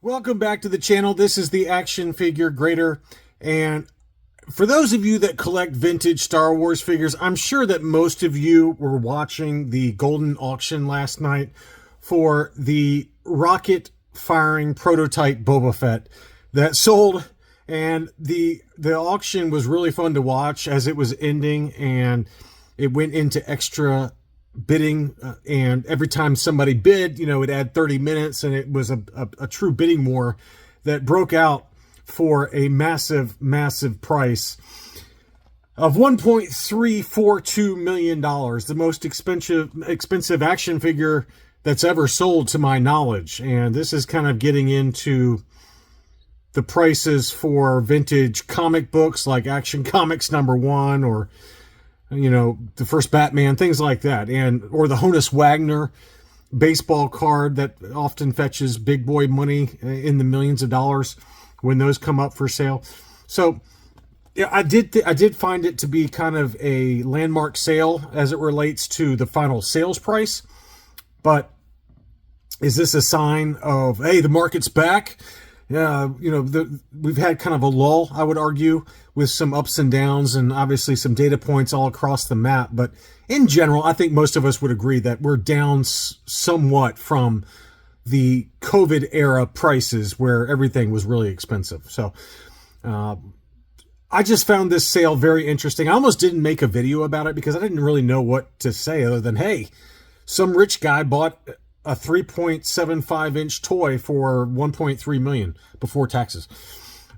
Welcome back to the channel. This is the Action Figure Grader, and for those of you that collect vintage Star Wars figures, I'm sure that most of you were watching the Goldin auction last night for the rocket firing prototype Boba Fett that sold, and the auction was really fun to watch as it was ending, and it went into extra bidding, and every time somebody bid, it'd add 30 minutes, and it was a true bidding war that broke out for a massive price of $1.342 million, the most expensive action figure that's ever sold to my knowledge. And this is kind of getting into the prices for vintage comic books like Action Comics #1, or the first Batman, things like that, or the Honus Wagner baseball card that often fetches big boy money in the millions of dollars when those come up for sale. So yeah, I did find it to be kind of a landmark sale as it relates to the final sales price. But is this a sign of, hey, the market's back? We've had kind of a lull, I would argue, with some ups and downs and obviously some data points all across the map. But in general, I think most of us would agree that we're down somewhat from the COVID era prices where everything was really expensive. So I just found this sale very interesting. I almost didn't make a video about it because I didn't really know what to say other than, hey, some rich guy bought a 3.75-inch toy for $1.3 million before taxes.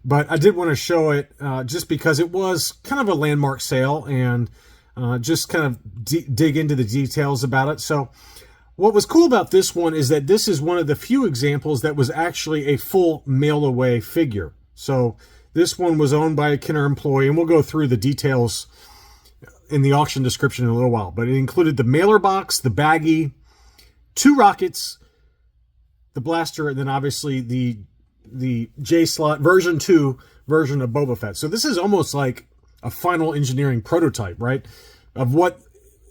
But I did want to show it just because it was kind of a landmark sale, and just kind of dig into the details about it. So what was cool about this one is that this is one of the few examples that was actually a full mail-away figure. So this one was owned by a Kenner employee, and we'll go through the details in the auction description in a little while. But it included the mailer box, the baggie, 2 rockets, the blaster, and then obviously the J-slot version 2 version of Boba Fett. So this is almost like a final engineering prototype, right? Of what,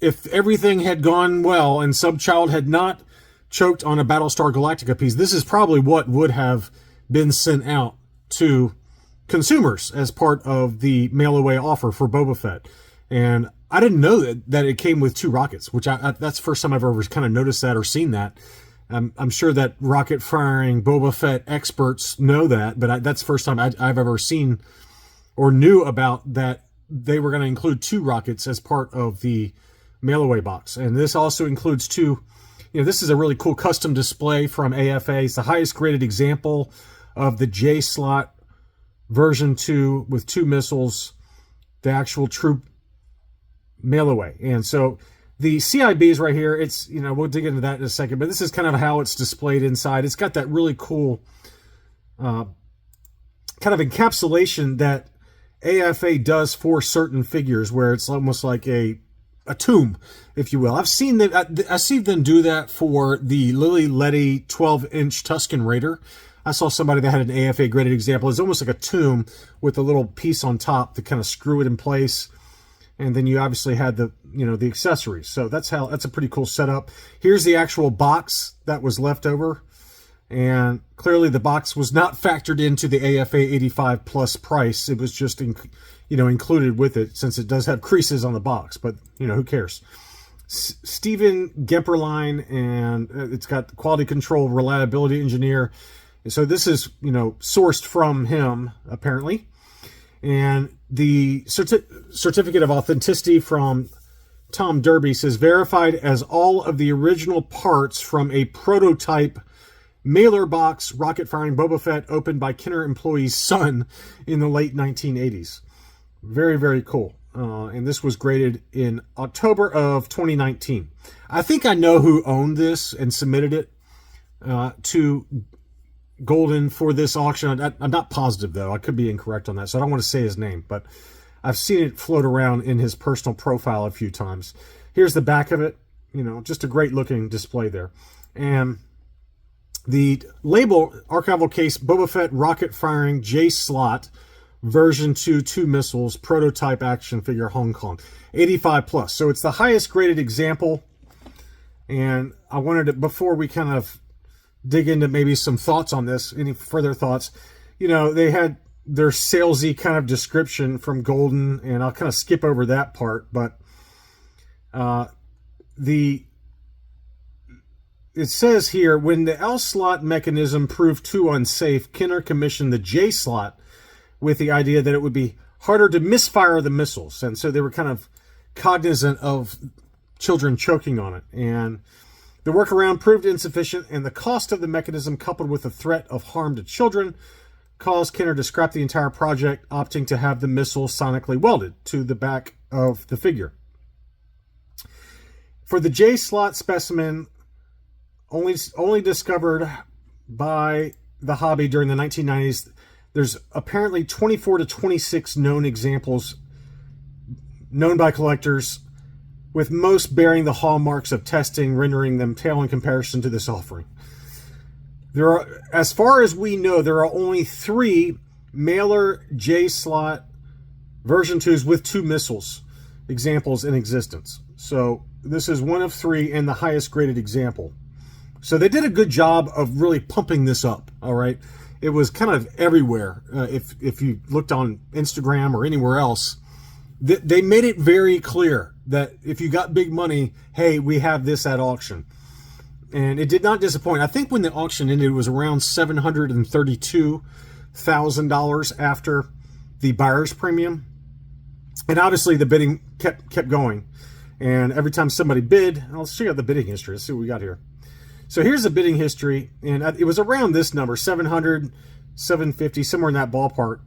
if everything had gone well and Subchild had not choked on a Battlestar Galactica piece, this is probably what would have been sent out to consumers as part of the mail-away offer for Boba Fett. And I didn't know that it came with 2 rockets, which that's the first time I've ever kind of noticed that or seen that. I'm sure that rocket firing Boba Fett experts know that, but that's the first time I've ever seen or knew about that they were going to include 2 rockets as part of the mail-away box. And this also includes 2, this is a really cool custom display from AFA. It's the highest graded example of the J-slot version 2 with 2 missiles, the actual troop mail-away. And so the CIB is right here. It's, we'll dig into that in a second, but this is kind of how it's displayed inside. It's got that really cool kind of encapsulation that AFA does for certain figures, where it's almost like a tomb, if you will. I've seen them do that for the Lily Letty 12-inch Tusken Raider. I saw somebody that had an AFA graded example. It's almost like a tomb with a little piece on top to kind of screw it in place. And then you obviously had the accessories. So that's a pretty cool setup. Here's the actual box that was left over. And clearly the box was not factored into the AFA 85 plus price. It was just, included with it, since it does have creases on the box. But, who cares? Stephen Gemperline, and it's got quality control reliability engineer. So this is, sourced from him, apparently. And the certificate of authenticity from Tom Derby says, verified as all of the original parts from a prototype mailer box rocket firing Boba Fett opened by Kenner employee's son in the late 1980s. Very, very cool. And this was graded in October of 2019. I think I know who owned this and submitted it to Goldin for this auction. I'm not positive, though. I could be incorrect on that, so I don't want to say his name, but I've seen it float around in his personal profile a few times. Here's the back of it. Just a great looking display there. And the label, archival case, Boba Fett rocket firing J-slot version 2 missiles prototype action figure, Hong Kong, 85 plus. So it's the highest graded example. And I wanted to, before we kind of dig into maybe some thoughts on this, any further thoughts, they had their salesy kind of description from Goldin, and I'll kind of skip over that part, but it says here, when the L slot mechanism proved too unsafe, Kenner commissioned the J slot with the idea that it would be harder to misfire the missiles. And so they were kind of cognizant of children choking on it. And the workaround proved insufficient, and the cost of the mechanism, coupled with the threat of harm to children, caused Kenner to scrap the entire project, opting to have the missile sonically welded to the back of the figure. For the J slot specimen, only discovered by the hobby during the 1990s, there's apparently 24 to 26 known examples known by collectors, with most bearing the hallmarks of testing, rendering them pale in comparison to this offering. There are, as far as we know, there are only 3 mailer J slot version 2s with 2 missiles examples in existence. So this is one of 3 and the highest graded example. So they did a good job of really pumping this up, all right? It was kind of everywhere. If you looked on Instagram or anywhere else, they made it very clear that if you got big money, hey, we have this at auction. And it did not disappoint. I think when the auction ended, it was around $732,000 after the buyer's premium. And obviously the bidding kept going. And every time somebody bid, let's check out the bidding history. Let's see what we got here. So here's the bidding history, and it was around this number, 700, 750, somewhere in that ballpark.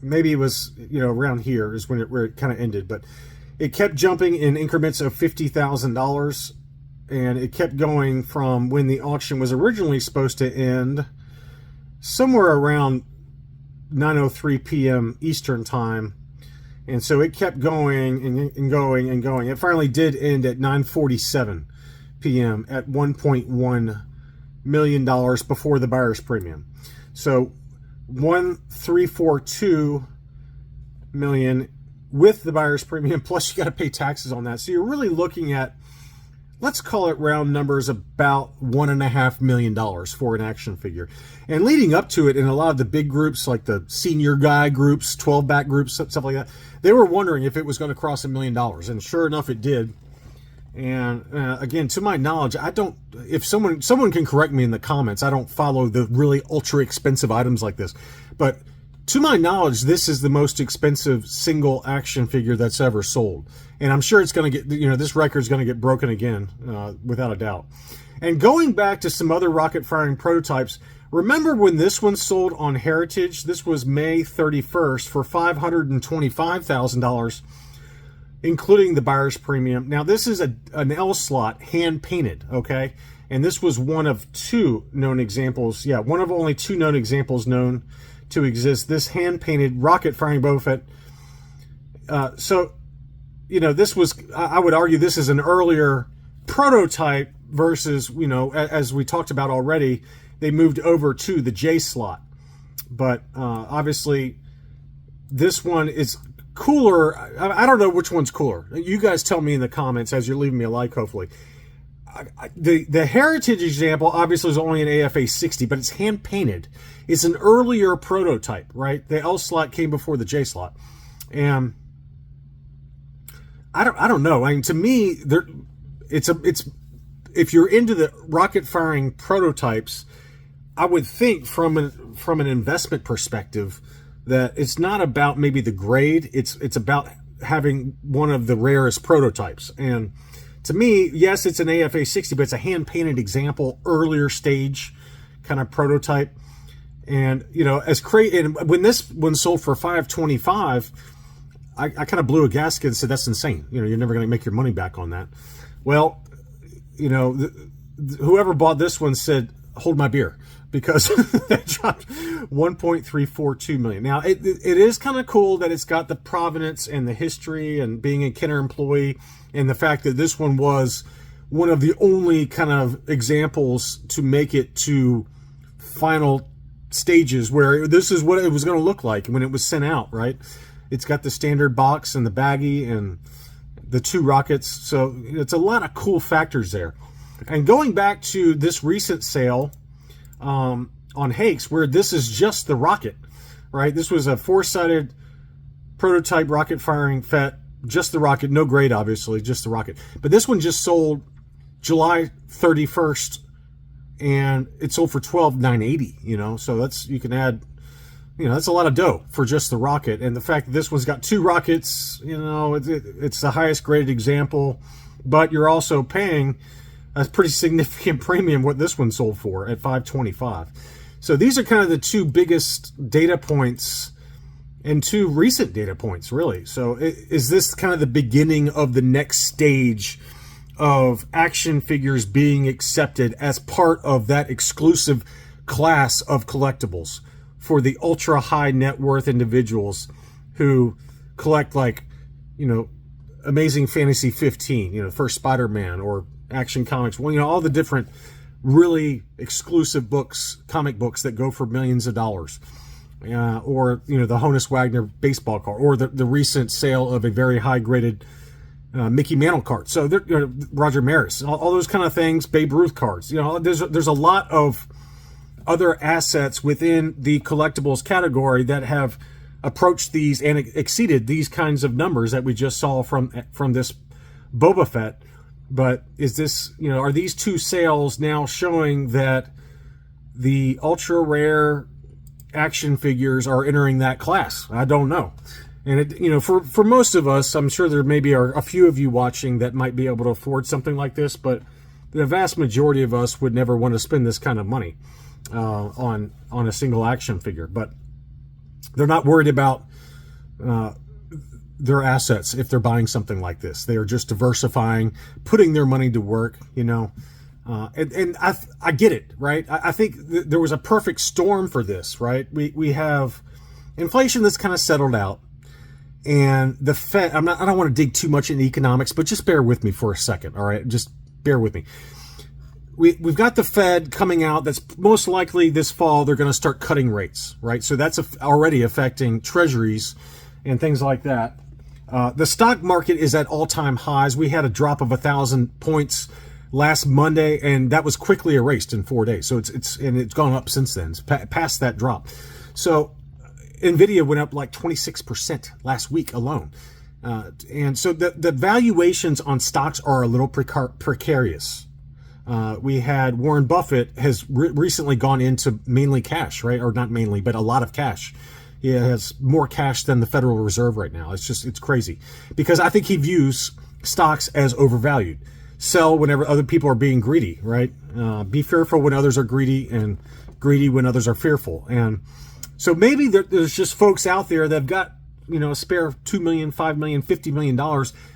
Maybe it was, around here is where it kind of ended, but it kept jumping in increments of $50,000, and it kept going from when the auction was originally supposed to end somewhere around 9:03 p.m. Eastern time. And so it kept going and going and going. It finally did end at 9:47 p.m. at $1.1 million before the buyer's premium. So $1,342 million with the buyer's premium, plus you got to pay taxes on that. So you're really looking at, let's call it round numbers, about $1.5 million for an action figure. And leading up to it, in a lot of the big groups, like the senior guy groups, 12-back groups, stuff like that, they were wondering if it was going to cross $1 million. And sure enough, it did. And again, to my knowledge, I don't, if someone can correct me in the comments, I don't follow the really ultra expensive items like this. But to my knowledge, this is the most expensive single action figure that's ever sold. And I'm sure it's going to get, this record is going to get broken again, without a doubt. And going back to some other rocket firing prototypes, remember when this one sold on Heritage? This was May 31st for $525,000, including the buyer's premium. Now, this is an L slot, hand-painted, okay? And this was one of 2 known examples. Yeah, one of only 2 known examples known to exist. This hand-painted rocket-firing Boba Fett. So, this was, I would argue this is an earlier prototype versus, as we talked about already, they moved over to the J slot. But obviously, this one is cooler. I don't know which one's cooler. You guys tell me in the comments as you're leaving me a like, hopefully. The Heritage example obviously is only an AFA 60, but it's hand painted. It's an earlier prototype, right? The L slot came before the J slot, and I don't know. I mean, to me, it's if you're into the rocket firing prototypes, I would think from an investment perspective that it's not about maybe the grade. It's about having one of the rarest prototypes. And to me, yes, it's an AFA 60, but it's a hand-painted example, earlier stage kind of prototype. And, and when this one sold for $525, I kind of blew a gasket and said, that's insane. You're never going to make your money back on that. Well, whoever bought this one said, hold my beer, because that dropped $1.342 million. Now, it is kind of cool that it's got the provenance and the history and being a Kenner employee, and the fact that this one was one of the only kind of examples to make it to final stages where this is what it was going to look like when it was sent out, right? It's got the standard box and the baggie and the 2 rockets. So it's a lot of cool factors there. And going back to this recent sale on Hakes, where this is just the rocket, right? This was a 4-sided prototype rocket firing Fett, just the rocket, no grade, obviously, just the rocket. But this one just sold July 31st, and it sold for $12,980, you know, so that's, you can add, you know, that's a lot of dough for just the rocket. And the fact that this one's got 2 rockets, you know, it's the highest graded example, but you're also paying a pretty significant premium what this one sold for at $525. So these are kind of the 2 biggest data points and 2 recent data points, really. So is this kind of the beginning of the next stage of action figures being accepted as part of that exclusive class of collectibles for the ultra high net worth individuals who collect, like, you know, Amazing Fantasy 15, you know, first Spider-Man, or Action Comics, well, you know, all the different really exclusive books, comic books that go for millions of dollars, or, you know, the Honus Wagner baseball card, or the recent sale of a very high graded Mickey Mantle card. So you know, Roger Maris, all those kind of things, Babe Ruth cards. You know, there's a lot of other assets within the collectibles category that have approached these and exceeded these kinds of numbers that we just saw from this Boba Fett. But is this, you know, are these 2 sales now showing that the ultra rare action figures are entering that class? I don't know. And it, you know, for most of us, I'm sure there maybe are a few of you watching that might be able to afford something like this, but the vast majority of us would never want to spend this kind of money on a single action figure. But they're not worried about their assets if they're buying something like this. They are just diversifying, putting their money to work, you know. And I get it, right? I think there was a perfect storm for this, right? We have inflation that's kind of settled out, and the Fed, I don't want to dig too much into economics, but just bear with me for a second, all right? Just bear with me. We've got the Fed coming out. That's most likely this fall they're going to start cutting rates, right? So that's already affecting treasuries and things like that. The stock market is at all-time highs. We had a drop of 1,000 points last Monday, and that was quickly erased in 4 days. So it's gone up since then. It's past that drop. So Nvidia went up like 26% last week alone. And so the valuations on stocks are a little precarious. We had Warren Buffett has recently gone into mainly cash, right? Or not mainly, but a lot of cash. He has more cash than the Federal Reserve right now. It's crazy, because I think he views stocks as overvalued. Sell whenever other people are being greedy, right? Be fearful when others are greedy, and greedy when others are fearful. And so maybe there's just folks out there that have got, you know, a spare $2 million, $5 million, $50 million.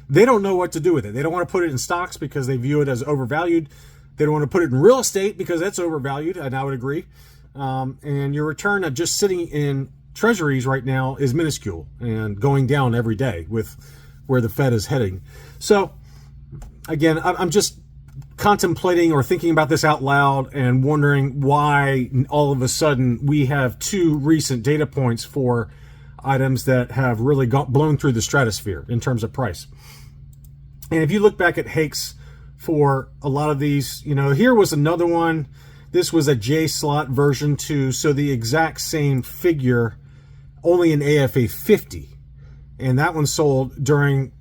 They don't know what to do with it. They don't want to put it in stocks because they view it as overvalued. They don't want to put it in real estate because that's overvalued, and I would agree. And your return of just sitting in treasuries right now is minuscule and going down every day with where the Fed is heading. So again, I'm just contemplating or thinking about this out loud and wondering why all of a sudden we have 2 recent data points for items that have really blown through the stratosphere in terms of price. And if you look back at Hakes for a lot of these, you know, here was another one. This was a J slot version 2, so the exact same figure, only an AFA 50. And that one sold during,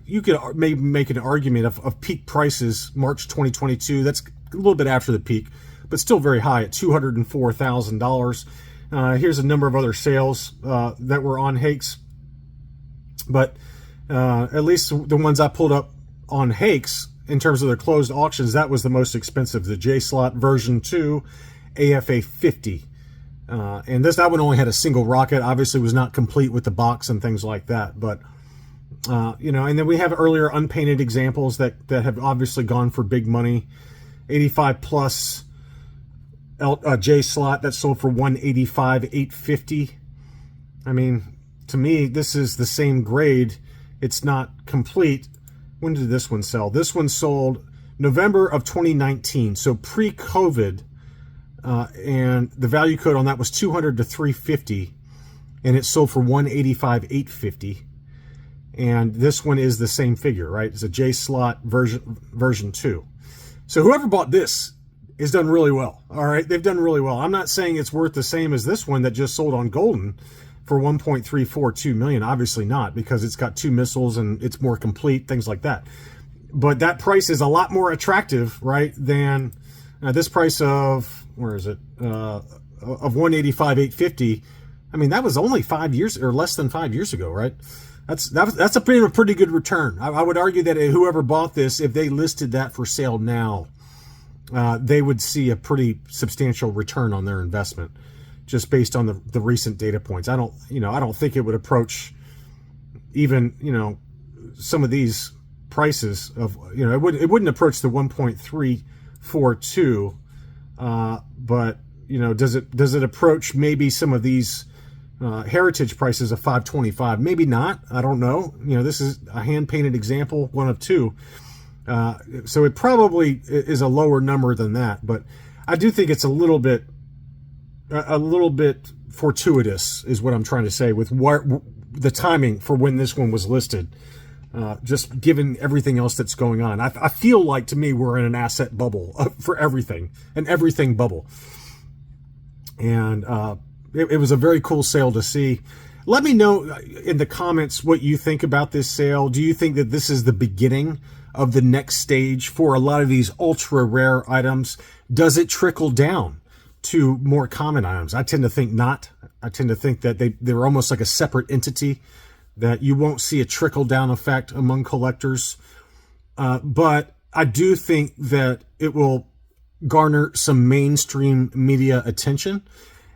you could maybe make an argument of peak prices, March 2022. That's a little bit after the peak, but still very high at $204,000. Here's a number of other sales that were on Hakes. But at least the ones I pulled up on Hakes, in terms of their closed auctions, that was the most expensive, the J slot version 2, AFA 50. And that one only had a single rocket, obviously was not complete with the box and things like that. But, you know, and then we have earlier unpainted examples that have obviously gone for big money. 85 plus J slot that sold for $185,850. I mean, to me, this is the same grade. It's not complete. When did this one sell? This one sold November of 2019, so pre-COVID, and the value code on that was 200 to 350, and it sold for 185,850. And this one is the same figure, right? It's a J slot version 2. So whoever bought this has done really well. All right, they've done really well. I'm not saying it's worth the same as this one that just sold on Goldin for 1.342 million. Obviously not, because it's got 2 missiles and it's more complete, things like that. But that price is a lot more attractive, right, than this price of, where is it, of 185,850. I mean, that was only 5 years or less than 5 years ago, right? That's a pretty good return. I would argue that whoever bought this, if they listed that for sale now, they would see a pretty substantial return on their investment, just based on the recent data points. I don't think it would approach even, some of these prices of, it wouldn't approach the 1.342, but does it approach maybe some of these heritage prices of 525? Maybe not. I don't know. This is a hand-painted example, one of two. So it probably is a lower number than that, but I do think it's a little bit fortuitous, is what I'm trying to say, with the timing for when this one was listed. Just given everything else that's going on, I feel like, to me, we're in an asset bubble for everything, an everything bubble. And it was a very cool sale to see. Let me know in the comments what you think about this sale. Do you think that this is the beginning of the next stage for a lot of these ultra rare items? Does it trickle down to more common items? I tend to think not. I tend to think that they're almost like a separate entity, that you won't see a trickle down effect among collectors. But I do think that it will garner some mainstream media attention.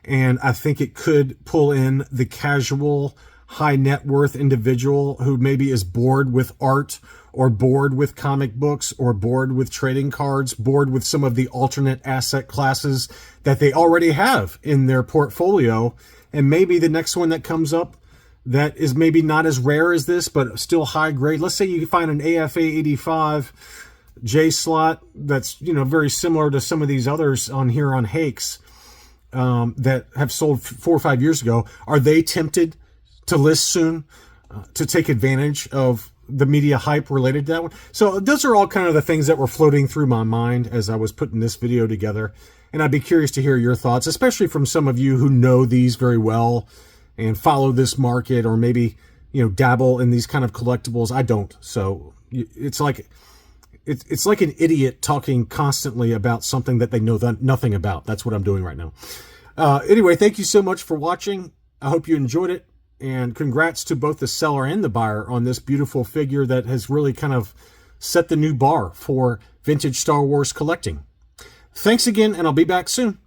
And I think it could pull in the casual, high net worth individual who maybe is bored with art, or bored with comic books, or bored with trading cards, bored with some of the alternate asset classes that they already have in their portfolio. And maybe the next one that comes up that is maybe not as rare as this, but still high grade. Let's say you find an AFA 85 J slot that's, very similar to some of these others on here on Hakes, that have sold 4 or 5 years ago. Are they tempted to list soon, to take advantage of the media hype related to that one? So those are all kind of the things that were floating through my mind as I was putting this video together. And I'd be curious to hear your thoughts, especially from some of you who know these very well and follow this market, or maybe, dabble in these kind of collectibles. I don't. So it's like an idiot talking constantly about something that they know nothing about. That's what I'm doing right now. Anyway, thank you so much for watching. I hope you enjoyed it. And congrats to both the seller and the buyer on this beautiful figure that has really kind of set the new bar for vintage Star Wars collecting. Thanks again, and I'll be back soon.